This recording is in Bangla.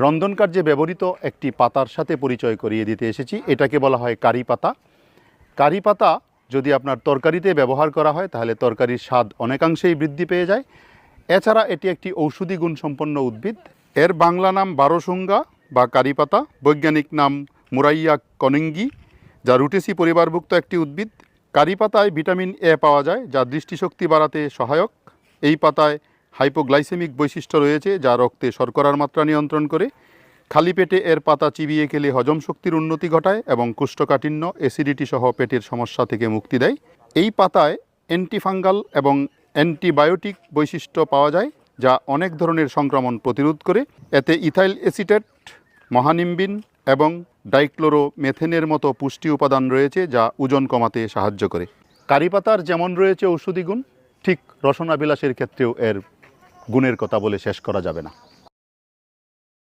রন্ধন কার্যে ব্যবহৃত একটি পাতার সাথে পরিচয় করিয়ে দিতে এসেছি। এটাকে বলা হয় কারি পাতা। কারি পাতা যদি আপনার তরকারিতে ব্যবহার করা হয় তাহলে তরকারির স্বাদ অনেকাংশেই বৃদ্ধি পেয়ে যায়। এছাড়া এটি একটি ঔষধি গুণসম্পন্ন উদ্ভিদ। এর বাংলা নাম বারোসুঙ্গা বা কারি পাতা, বৈজ্ঞানিক নাম মুরাইয়া কনিঙ্গি, যা রুটেসি পরিবারভুক্ত একটি উদ্ভিদ। কারি পাতায় ভিটামিন এ পাওয়া যায়, যা দৃষ্টিশক্তি বাড়াতে সহায়ক। এই পাতায় হাইপোগ্লাইসেমিক বৈশিষ্ট্য রয়েছে, যা রক্তে শর্করার মাত্রা নিয়ন্ত্রণ করে। খালি পেটে এর পাতা চিবিয়ে খেলে হজম শক্তির উন্নতি ঘটায় এবং কোষ্ঠকাঠিন্য, অ্যাসিডিটি সহ পেটের সমস্যা থেকে মুক্তি দেয়। এই পাতায় অ্যান্টিফাঙ্গাল এবং অ্যান্টিবায়োটিক বৈশিষ্ট্য পাওয়া যায়, যা অনেক ধরনের সংক্রমণ প্রতিরোধ করে। এতে ইথাইল অ্যাসিটেট, মহানিম্বিন এবং ডাইক্লোরোমেথেনের মতো পুষ্টি উপাদান রয়েছে, যা ওজন কমাতে সাহায্য করে। কারি পাতার যেমন রয়েছে ঔষধি গুণ, ঠিক রসনাবিলাসের ক্ষেত্রেও এর গুণের কথা বলে শেষ করা যাবে না।